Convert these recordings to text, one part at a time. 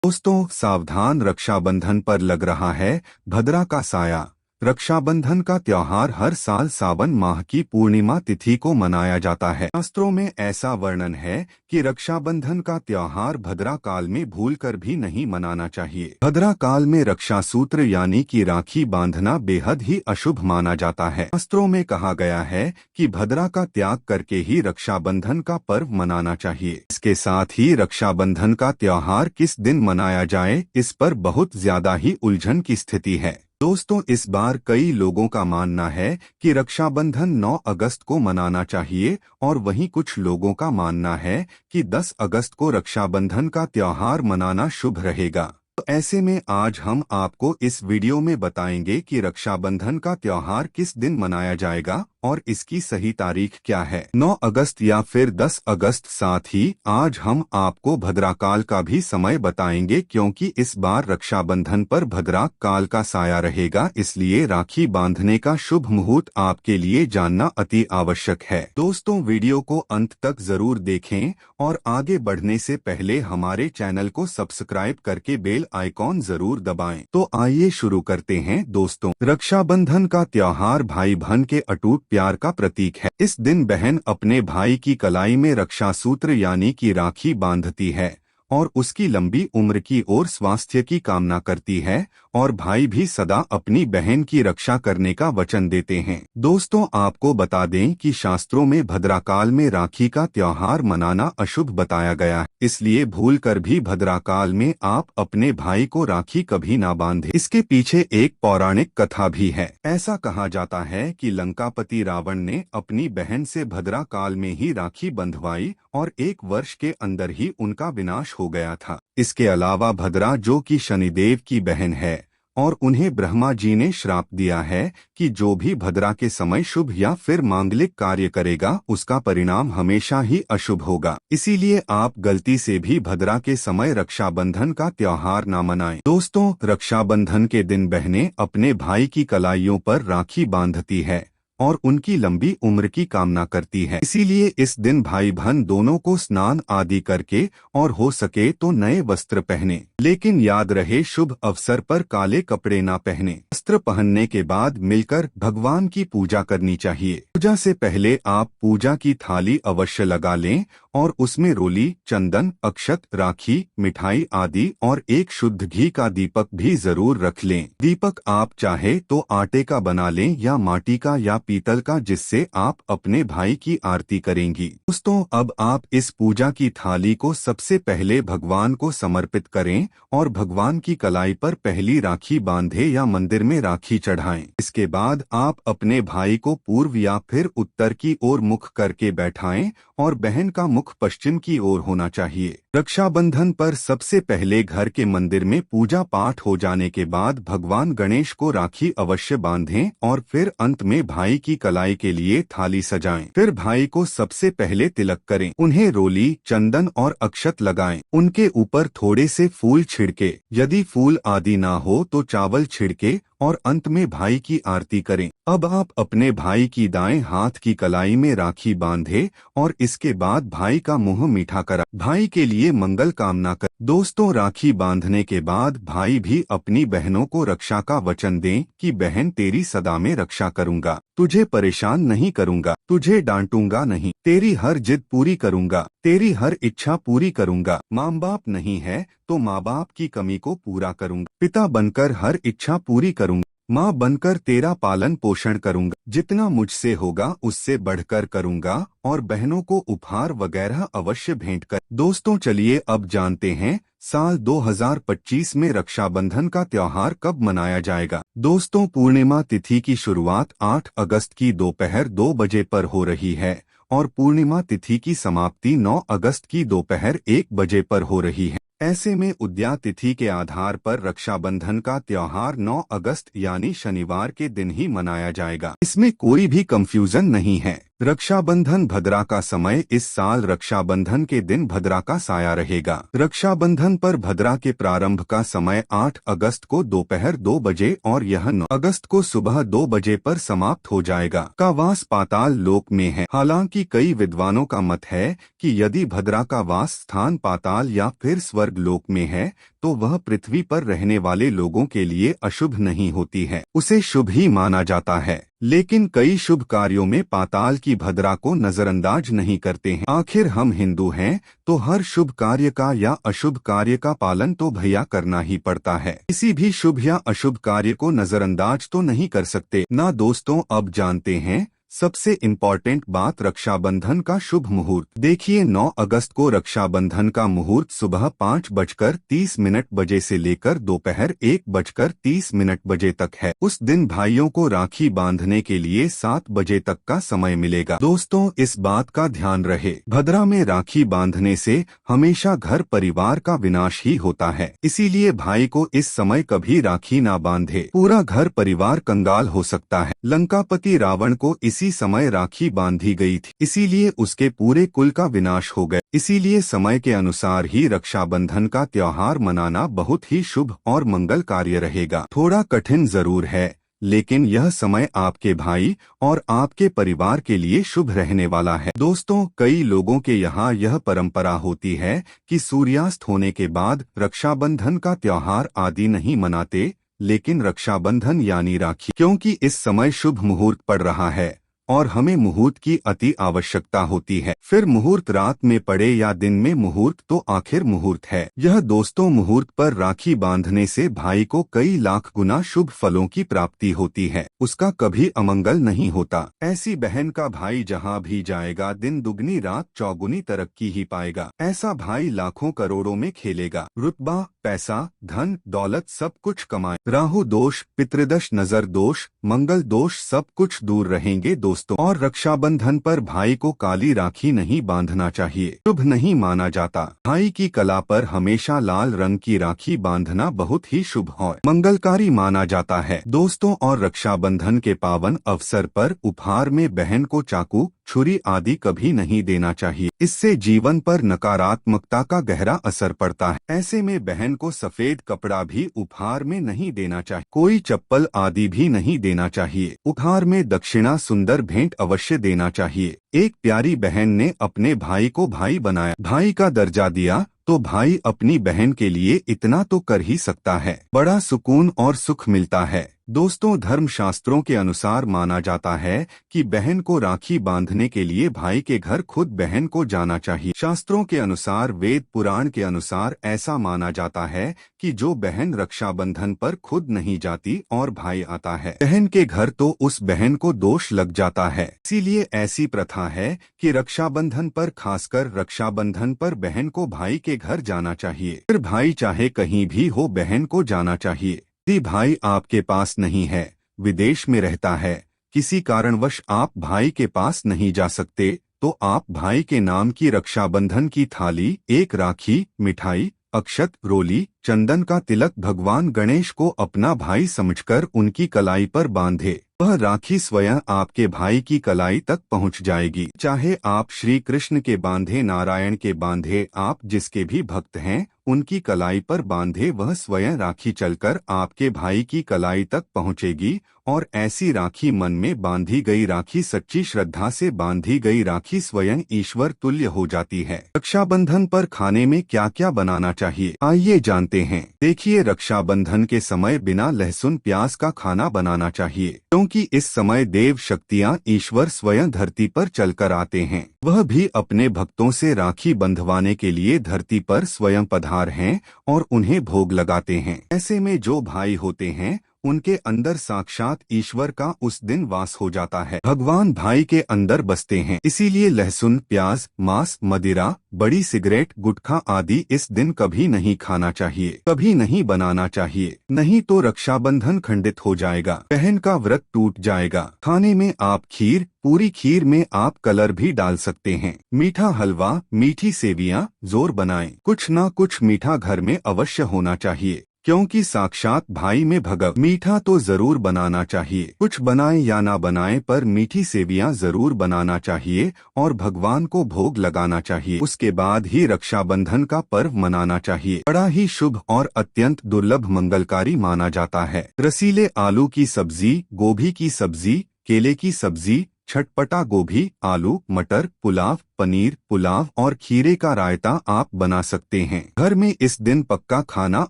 दोस्तों सावधान, रक्षाबंधन पर लग रहा है भद्रा का साया। रक्षाबंधन का त्योहार हर साल सावन माह की पूर्णिमा तिथि को मनाया जाता है। शास्त्रों में ऐसा वर्णन है कि रक्षाबंधन का त्योहार भद्रा काल में भूलकर भी नहीं मनाना चाहिए। भद्रा काल में रक्षा सूत्र यानी कि राखी बांधना बेहद ही अशुभ माना जाता है। शास्त्रों में कहा गया है कि भद्रा का त्याग करके ही रक्षाबंधन का पर्व मनाना चाहिए। इसके साथ ही रक्षाबंधन का त्योहार किस दिन मनाया जाए, इस पर बहुत ज्यादा ही उलझन की स्थिति है। दोस्तों इस बार कई लोगों का मानना है कि रक्षाबंधन 9 अगस्त को मनाना चाहिए और वहीं कुछ लोगों का मानना है कि 10 अगस्त को रक्षाबंधन का त्योहार मनाना शुभ रहेगा। तो ऐसे में आज हम आपको इस वीडियो में बताएंगे कि रक्षाबंधन का त्योहार किस दिन मनाया जाएगा और इसकी सही तारीख क्या है, 9 अगस्त या फिर 10 अगस्त। साथ ही आज हम आपको भद्रा काल का भी समय बताएंगे, क्योंकि इस बार रक्षाबंधन पर भद्रा काल का साया रहेगा, इसलिए राखी बांधने का शुभ मुहूर्त आपके लिए जानना अति आवश्यक है। दोस्तों वीडियो को अंत तक जरूर देखें और आगे बढ़ने से पहले हमारे चैनल को सब्सक्राइब करके बेल आइकॉन जरूर दबाएं। तो आइए शुरू करते हैं। दोस्तों रक्षाबंधन का त्योहार भाई बहन के अटूट प्यार का प्रतीक है। इस दिन बहन अपने भाई की कलाई में रक्षा सूत्र यानी कि राखी बांधती है और उसकी लंबी उम्र की और स्वास्थ्य की कामना करती है, और भाई भी सदा अपनी बहन की रक्षा करने का वचन देते हैं। दोस्तों आपको बता दें कि शास्त्रों में भद्रा काल में राखी का त्योहार मनाना अशुभ बताया गया है, इसलिए भूलकर भी भद्रा काल में आप अपने भाई को राखी कभी ना बांधें। इसके पीछे एक पौराणिक कथा भी है। ऐसा कहा जाता है कि लंकापति रावण ने अपनी बहन से भद्रा काल में ही राखी बंधवाई और 1 वर्ष के अंदर ही उनका विनाश हो गया था। इसके अलावा भद्रा, जो कि शनिदेव की बहन है, और उन्हें ब्रह्मा जी ने श्राप दिया है कि जो भी भद्रा के समय शुभ या फिर मांगलिक कार्य करेगा उसका परिणाम हमेशा ही अशुभ होगा। इसीलिए आप गलती से भी भद्रा के समय रक्षाबंधन का त्योहार न मनाएं। दोस्तों रक्षाबंधन के दिन बहनें अपने भाई की कलाइयों पर राखी बांधती है और उनकी लंबी उम्र की कामना करती है। इसीलिए इस दिन भाई बहन दोनों को स्नान आदि करके और हो सके तो नए वस्त्र पहने, लेकिन याद रहे शुभ अवसर पर काले कपड़े ना पहने। वस्त्र पहनने के बाद मिलकर भगवान की पूजा करनी चाहिए। पूजा से पहले आप पूजा की थाली अवश्य लगा लें और उसमें रोली, चंदन, अक्षत, राखी, मिठाई आदि और एक शुद्ध घी का दीपक भी जरूर रख लें। दीपक आप चाहे तो आटे का बना लें या माटी का या पीतल का, जिससे आप अपने भाई की आरती करेंगी। दोस्तों अब आप इस पूजा की थाली को सबसे पहले भगवान को समर्पित करें और भगवान की कलाई पर पहली राखी बांधे या मंदिर में राखी चढ़ाएं। इसके बाद आप अपने भाई को पूर्व या फिर उत्तर की ओर मुख करके बैठाएं और बहन का मुख पश्चिम की ओर होना चाहिए। रक्षाबंधन पर सबसे पहले घर के मंदिर में पूजा पाठ हो जाने के बाद भगवान गणेश को राखी अवश्य बांधें और फिर अंत में भाई की कलाई के लिए थाली सजाएं। फिर भाई को सबसे पहले तिलक करें, उन्हें रोली, चंदन और अक्षत लगाएं। उनके ऊपर थोड़े से फूल छिड़के, यदि फूल आदि ना हो तो चावल छिड़के और अंत में भाई की आरती करें। अब आप अपने भाई की दाएं हाथ की कलाई में राखी बांधे और इसके बाद भाई का मुंह मीठा करा, भाई के लिए मंगल कामना कर। दोस्तों राखी बांधने के बाद भाई भी अपनी बहनों को रक्षा का वचन दें कि बहन तेरी सदा में रक्षा करूंगा, तुझे परेशान नहीं करूंगा, तुझे डांटूंगा नहीं, तेरी हर जिद पूरी करूंगा, तेरी हर इच्छा पूरी करूंगा। माँ बाप नहीं है तो माँ बाप की कमी को पूरा करूंगा, पिता बनकर हर इच्छा पूरी करूंगा, माँ बनकर तेरा पालन पोषण करूंगा, जितना मुझसे होगा उससे बढ़कर करूंगा, और बहनों को उपहार वगैरह अवश्य भेंट कर। दोस्तों चलिए अब जानते हैं साल 2025 में रक्षाबंधन का त्योहार कब मनाया जाएगा। दोस्तों पूर्णिमा तिथि की शुरुआत 8 अगस्त की दोपहर 2 बजे पर हो रही है और पूर्णिमा तिथि की समाप्ति 9 अगस्त की दोपहर 1 बजे पर हो रही है। ऐसे में उदया तिथि के आधार पर रक्षाबंधन का त्योहार 9 अगस्त यानी शनिवार के दिन ही मनाया जाएगा। इसमें कोई भी कंफ्यूजन नहीं है। रक्षाबंधन भद्रा का समय इस साल रक्षाबंधन के दिन भद्रा का साया रहेगा। रक्षाबंधन पर भद्रा के प्रारंभ का समय 8 अगस्त को दोपहर 2 बजे और यह 9 अगस्त को सुबह 2 बजे पर समाप्त हो जाएगा। का वास पाताल लोक में है। हालांकि कई विद्वानों का मत है कि यदि भद्रा का वास स्थान पाताल या फिर स्वर्ग लोक में है तो वह पृथ्वी पर रहने वाले लोगों के लिए अशुभ नहीं होती है, उसे शुभ ही माना जाता है। लेकिन कई शुभ कार्यों में पाताल की भद्रा को नजरअंदाज नहीं करते हैं। आखिर हम हिंदू हैं, तो हर शुभ कार्य का या अशुभ कार्य का पालन तो भैया करना ही पड़ता है। किसी भी शुभ या अशुभ कार्य को नजरअंदाज तो नहीं कर सकते ना। दोस्तों, अब जानते हैं सबसे इम्पोर्टेंट बात, रक्षाबंधन का शुभ मुहूर्त। देखिए, 9 अगस्त को रक्षाबंधन का मुहूर्त सुबह 5:30 बजे से लेकर दोपहर 1:30 बजे तक है। उस दिन भाइयों को राखी बांधने के लिए 7 बजे तक का समय मिलेगा। दोस्तों, इस बात का ध्यान रहे, भद्रा में राखी बांधने से हमेशा घर परिवार का विनाश ही होता है। इसीलिए भाई को इस समय कभी राखी ना बांधे, पूरा घर परिवार कंगाल हो सकता है। लंकापति रावण को इसी समय राखी बांधी गई थी, इसीलिए उसके पूरे कुल का विनाश हो गया। इसीलिए समय के अनुसार ही रक्षाबंधन का त्योहार मनाना बहुत ही शुभ और मंगल कार्य रहेगा। थोड़ा कठिन जरूर है, लेकिन यह समय आपके भाई और आपके परिवार के लिए शुभ रहने वाला है। दोस्तों, कई लोगों के यहाँ यह परंपरा होती है कि सूर्यास्त होने के बाद रक्षाबंधन का त्योहार आदि नहीं मनाते, लेकिन रक्षाबंधन यानी राखी, क्योंकि इस समय शुभ मुहूर्त पड़ रहा है और हमें मुहूर्त की अति आवश्यकता होती है। फिर मुहूर्त रात में पड़े या दिन में मुहूर्त तो आखिर मुहूर्त है। यह दोस्तों, मुहूर्त पर राखी बांधने से भाई को कई लाख गुना शुभ फलों की प्राप्ति होती है, उसका कभी अमंगल नहीं होता। ऐसी बहन का भाई जहाँ भी जाएगा, दिन दुगनी रात चौगुनी तरक्की ही पाएगा। ऐसा भाई लाखों करोड़ों में खेलेगा, रुतबा, पैसा, धन दौलत सब कुछ कमाए। राहु दोष, पितृदोष, नजर दोष, मंगल दोष सब कुछ दूर रहेंगे दोस्तों। और रक्षाबंधन पर भाई को काली राखी नहीं बांधना चाहिए, शुभ नहीं माना जाता। भाई की कला पर हमेशा लाल रंग की राखी बांधना बहुत ही शुभ और मंगलकारी माना जाता है। दोस्तों, और रक्षाबंधन के पावन अवसर पर उपहार में बहन को चाकू, छुरी आदि कभी नहीं देना चाहिए, इससे जीवन पर नकारात्मकता का गहरा असर पड़ता है। ऐसे में बहन को सफेद कपड़ा भी उपहार में नहीं देना चाहिए, कोई चप्पल आदि भी नहीं देना चाहिए। उपहार में दक्षिणा, सुंदर भेंट अवश्य देना चाहिए। एक प्यारी बहन ने अपने भाई को भाई बनाया, भाई का दर्जा दिया, तो भाई अपनी बहन के लिए इतना तो कर ही सकता है, बड़ा सुकून और सुख मिलता है। दोस्तों, धर्मशास्त्रों के अनुसार माना जाता है कि बहन को राखी बांधने के लिए भाई के घर खुद बहन को जाना चाहिए। शास्त्रों के अनुसार, वेद पुराण के अनुसार ऐसा माना जाता है कि जो बहन रक्षाबंधन पर खुद नहीं जाती और भाई आता है बहन के घर, तो उस बहन को दोष लग जाता है। इसीलिए ऐसी प्रथा है कि रक्षाबंधन पर, खासकर रक्षाबंधन पर बहन को भाई के घर जाना चाहिए। फिर भाई चाहे कहीं भी हो, बहन को जाना चाहिए। यदि भाई आपके पास नहीं है, विदेश में रहता है, किसी कारणवश आप भाई के पास नहीं जा सकते, तो आप भाई के नाम की रक्षाबंधन की थाली, एक राखी, मिठाई, अक्षत, रोली, चंदन का तिलक भगवान गणेश को अपना भाई समझकर उनकी कलाई पर बांधे। वह राखी स्वयं आपके भाई की कलाई तक पहुंच जाएगी। चाहे आप श्री कृष्ण के बांधे, नारायण के बांधे, आप जिसके भी भक्त हैं उनकी कलाई पर बांधे, वह स्वयं राखी चलकर आपके भाई की कलाई तक पहुंचेगी। और ऐसी राखी, मन में बांधी गई राखी, सच्ची श्रद्धा से बांधी गई राखी स्वयं ईश्वर तुल्य हो जाती है। रक्षाबंधन पर खाने में क्या क्या बनाना चाहिए, आइए जानते हैं। देखिए, रक्षाबंधन के समय बिना लहसुन प्याज का खाना बनाना चाहिए, क्योंकि इस समय देव शक्तियाँ, ईश्वर स्वयं धरती पर चलकर आते हैं। वह भी अपने भक्तों से राखी बंधवाने के लिए धरती पर स्वयं पधार हैं और उन्हें भोग लगाते हैं। ऐसे में जो भाई होते हैं उनके अंदर साक्षात ईश्वर का उस दिन वास हो जाता है, भगवान भाई के अंदर बसते हैं। इसीलिए लहसुन, प्याज, मांस, मदिरा, बड़ी सिगरेट, गुटखा आदि इस दिन कभी नहीं खाना चाहिए, कभी नहीं बनाना चाहिए, नहीं तो रक्षाबंधन खंडित हो जाएगा, बहन का व्रत टूट जाएगा। खाने में आप खीर, पूरी खीर में आप कलर भी डाल सकते हैं। मीठा हलवा, मीठी सेवियां जोर बनाएं। कुछ ना कुछ मीठा घर में अवश्य होना चाहिए, क्योंकि साक्षात भाई में भगव। मीठा तो जरूर बनाना चाहिए, कुछ बनाए या ना बनाए पर मीठी सेवियां जरूर बनाना चाहिए और भगवान को भोग लगाना चाहिए। उसके बाद ही रक्षाबंधन का पर्व मनाना चाहिए। बड़ा ही शुभ और अत्यंत दुर्लभ मंगलकारी माना जाता है। रसीले आलू की सब्जी, गोभी की सब्जी, केले की सब्जी, छटपटा गोभी, आलू, मटर, पुलाव, पनीर, पुलाव और खीरे का रायता आप बना सकते हैं। घर में इस दिन पक्का खाना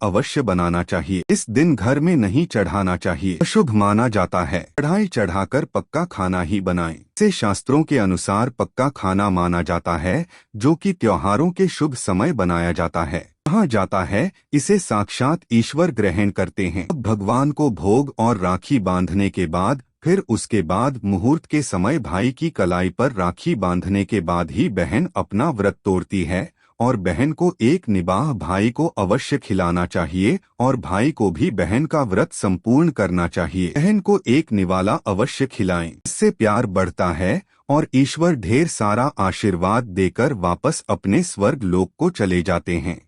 अवश्य बनाना चाहिए। इस दिन घर में नहीं चढ़ाना चाहिए, अशुभ माना जाता है। चढ़ाई चढ़ाकर पक्का खाना ही बनाएं। इसे शास्त्रों के अनुसार पक्का खाना माना जाता है, जो कि त्योहारों के शुभ समय बनाया जाता है। कहा जाता है इसे साक्षात ईश्वर ग्रहण करते हैं। अब भगवान को भोग और राखी बांधने के बाद फिर उसके बाद मुहूर्त के समय भाई की कलाई पर राखी बांधने के बाद ही बहन अपना व्रत तोड़ती है और बहन को एक निबाह भाई को अवश्य खिलाना चाहिए और भाई को भी बहन का व्रत संपूर्ण करना चाहिए। बहन को एक निवाला अवश्य खिलाएं, इससे प्यार बढ़ता है और ईश्वर ढेर सारा आशीर्वाद देकर वापस अपने स्वर्ग लोक को चले जाते हैं।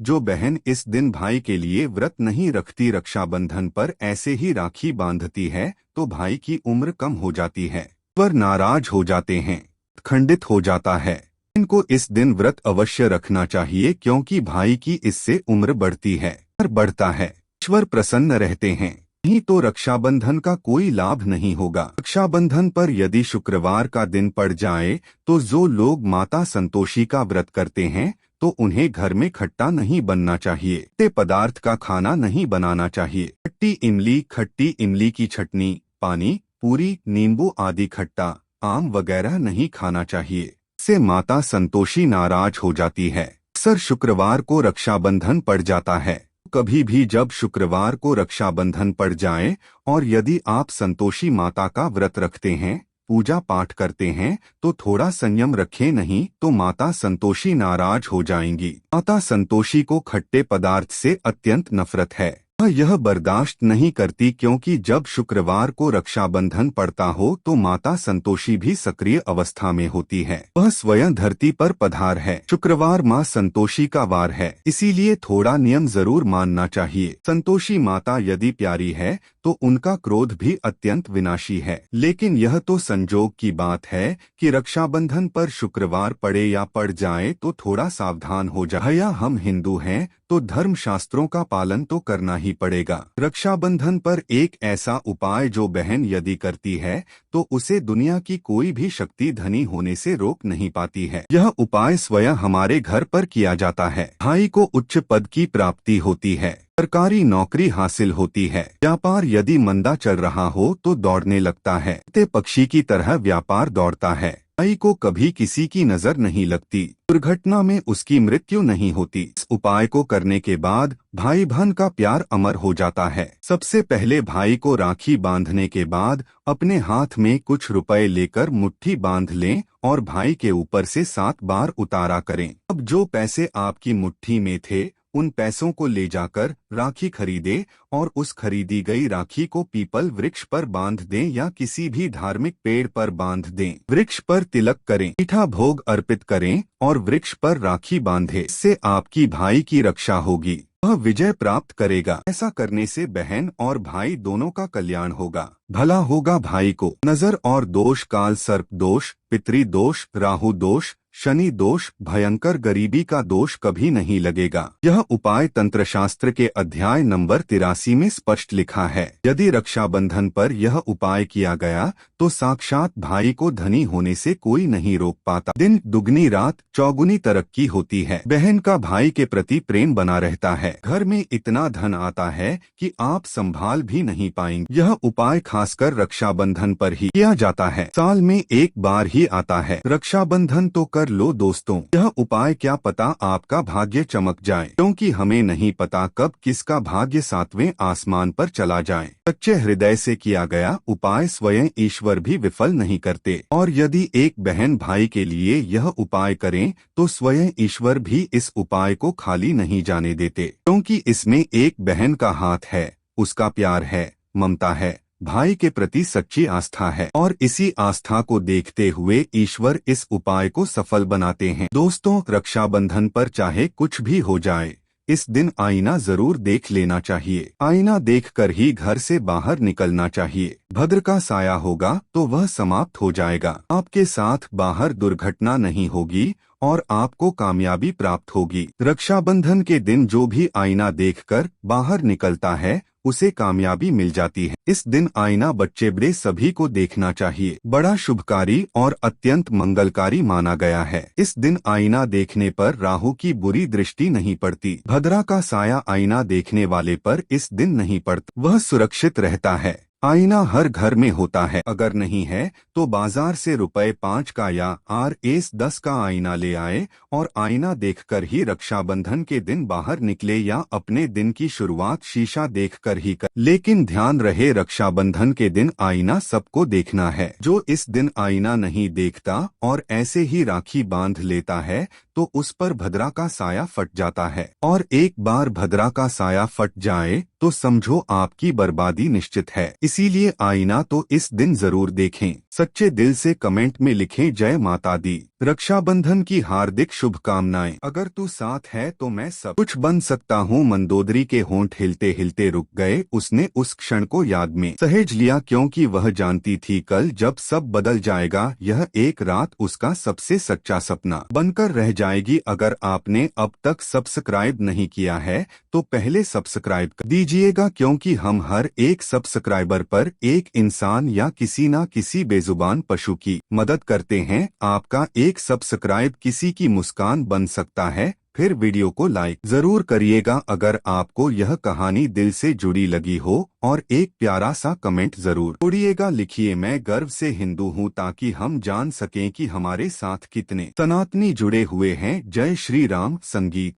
जो बहन इस दिन भाई के लिए व्रत नहीं रखती, रक्षाबंधन पर ऐसे ही राखी बांधती है तो भाई की उम्र कम हो जाती है, पर नाराज हो जाते हैं, खंडित हो जाता है। इनको इस दिन व्रत अवश्य रखना चाहिए क्योंकि भाई की इससे उम्र बढ़ती है और बढ़ता है, ईश्वर प्रसन्न रहते हैं। नहीं तो रक्षाबंधन का कोई लाभ नहीं होगा। रक्षाबंधन पर यदि शुक्रवार का दिन पड़ जाए तो जो लोग माता संतोषी का व्रत करते हैं तो उन्हें घर में खट्टा नहीं बनना चाहिए, खट्टे पदार्थ का खाना नहीं बनाना चाहिए। खट्टी इमली की चटनी, पानी, पूरी, नींबू आदि खट्टा, आम वगैरह नहीं खाना चाहिए, इससे माता संतोषी नाराज हो जाती है। अक्सर शुक्रवार को रक्षाबंधन पड़ जाता है। कभी भी जब शुक्रवार को रक्षाबंधन पड़ जाए और यदि आप संतोषी माता का व्रत रखते हैं, पूजा पाठ करते हैं तो थोड़ा संयम रखें, नहीं तो माता संतोषी नाराज हो जाएंगी। माता संतोषी को खट्टे पदार्थ से अत्यंत नफरत है, वह यह बर्दाश्त नहीं करती क्योंकि जब शुक्रवार को रक्षाबंधन पड़ता हो तो माता संतोषी भी सक्रिय अवस्था में होती है। वह स्वयं धरती पर पधार है। शुक्रवार माँ संतोषी का वार है, इसीलिए थोड़ा नियम जरूर मानना चाहिए। संतोषी माता यदि प्यारी है तो उनका क्रोध भी अत्यंत विनाशी है, लेकिन यह तो संजोग की बात है कि रक्षाबंधन पर शुक्रवार पड़े या पड़ जाए तो थोड़ा सावधान हो जाए। या हम हिंदू हैं तो धर्म शास्त्रों का पालन तो करना ही पड़ेगा। रक्षाबंधन पर एक ऐसा उपाय जो बहन यदि करती है तो उसे दुनिया की कोई भी शक्ति धनी होने से रोक नहीं पाती है। यह उपाय स्वयं हमारे घर पर किया जाता है। भाई को उच्च पद की प्राप्ति होती है, सरकारी नौकरी हासिल होती है, व्यापार यदि मंदा चल रहा हो तो दौड़ने लगता है, पक्षी की तरह व्यापार दौड़ता है। भाई को कभी किसी की नजर नहीं लगती, दुर्घटना में उसकी मृत्यु नहीं होती। इस उपाय को करने के बाद भाई बहन का प्यार अमर हो जाता है। सबसे पहले भाई को राखी बांधने के बाद अपने हाथ में कुछ रुपए लेकर मुट्ठी बांध लें और भाई के ऊपर से 7 बार उतारा करें। अब जो पैसे आपकी मुट्ठी में थे उन पैसों को ले जाकर राखी खरीदे और उस खरीदी गई राखी को पीपल वृक्ष पर बांध दें या किसी भी धार्मिक पेड़ पर बांध दें। वृक्ष पर तिलक करें, मीठा भोग अर्पित करें और वृक्ष पर राखी बांधे। इससे आपकी भाई की रक्षा होगी, वह विजय प्राप्त करेगा। ऐसा करने से बहन और भाई दोनों का कल्याण होगा, भला होगा। भाई को नजर और दोष, काल सर्प दोष, पितृ दोष, राहु दोष, शनि दोष, भयंकर गरीबी का दोष कभी नहीं लगेगा। यह उपाय तंत्र शास्त्र के अध्याय नंबर 83 में स्पष्ट लिखा है। यदि रक्षाबंधन पर यह उपाय किया गया तो साक्षात भाई को धनी होने से कोई नहीं रोक पाता। दिन दुगनी रात चौगुनी तरक्की होती है। बहन का भाई के प्रति प्रेम बना रहता है। घर में इतना धन आता है कि आप संभाल भी नहीं पाएंगे। यह उपाय खासकर रक्षाबंधन पर ही किया जाता है, साल में एक बार ही आता है। रक्षाबंधन तो कर लो दोस्तों, यह उपाय क्या पता आपका भाग्य चमक जाए, क्योंकि हमें नहीं पता कब किसका भाग्य 7वें आसमान पर चला जाए। सच्चे हृदय से किया गया उपाय स्वयं ईश्वर भी विफल नहीं करते, और यदि एक बहन भाई के लिए यह उपाय करें तो स्वयं ईश्वर भी इस उपाय को खाली नहीं जाने देते, क्योंकि इसमें एक बहन का हाथ है, उसका प्यार है, ममता है, भाई के प्रति सच्ची आस्था है, और इसी आस्था को देखते हुए ईश्वर इस उपाय को सफल बनाते हैं। दोस्तों, रक्षाबंधन पर चाहे कुछ भी हो जाए, इस दिन आईना जरूर देख लेना चाहिए। आईना देखकर ही घर से बाहर निकलना चाहिए। भद्र का साया होगा तो वह समाप्त हो जाएगा। आपके साथ बाहर दुर्घटना नहीं होगी और आपको कामयाबी प्राप्त होगी। रक्षाबंधन के दिन जो भी आईना देखकर बाहर निकलता है उसे कामयाबी मिल जाती है। इस दिन आईना बच्चे बड़े सभी को देखना चाहिए। बड़ा शुभकारी और अत्यंत मंगलकारी माना गया है। इस दिन आईना देखने पर राहु की बुरी दृष्टि नहीं पड़ती। भद्रा का साया आईना देखने वाले पर इस दिन नहीं पड़ता, वह सुरक्षित रहता है। आईना हर घर में होता है, अगर नहीं है तो बाजार से ₹5 का या Rs10 का आईना ले आए और आईना देखकर ही रक्षाबंधन के दिन बाहर निकले या अपने दिन की शुरुआत शीशा देखकर ही कर। लेकिन ध्यान रहे, रक्षाबंधन के दिन आईना सबको देखना है। जो इस दिन आईना नहीं देखता और ऐसे ही राखी बांध लेता है तो उस पर भद्रा का साया फट जाता है, और एक बार भद्रा का साया फट जाए तो समझो आपकी बर्बादी निश्चित है। इसीलिए आईना तो इस दिन जरूर देखें। सच्चे दिल से कमेंट में लिखें जय माता दी। रक्षाबंधन की हार्दिक शुभकामनाएं। अगर तू साथ है तो मैं सब कुछ बन सकता हूँ। मंदोदरी के होंठ हिलते हिलते रुक गए। उसने उस क्षण को याद में सहेज लिया, क्योंकि वह जानती थी कल जब सब बदल जाएगा, यह एक रात उसका सबसे सच्चा सपना बनकर रह जाएगी। अगर आपने अब तक सब्सक्राइब नहीं किया है तो पहले सब्सक्राइब कर दीजिएगा, क्योंकि हम हर एक सब्सक्राइबर पर एक इंसान या किसी न किसी बेजुबान पशु की मदद करते हैं। आपका एक सब्सक्राइब किसी की मुस्कान बन सकता है। फिर वीडियो को लाइक जरूर करिएगा अगर आपको यह कहानी दिल से जुड़ी लगी हो, और एक प्यारा सा कमेंट जरूर छोड़िएगा। लिखिए मैं गर्व से हिंदू हूँ, ताकि हम जान सकें कि हमारे साथ कितने सनातनी जुड़े हुए हैं। जय श्री राम। संगीत।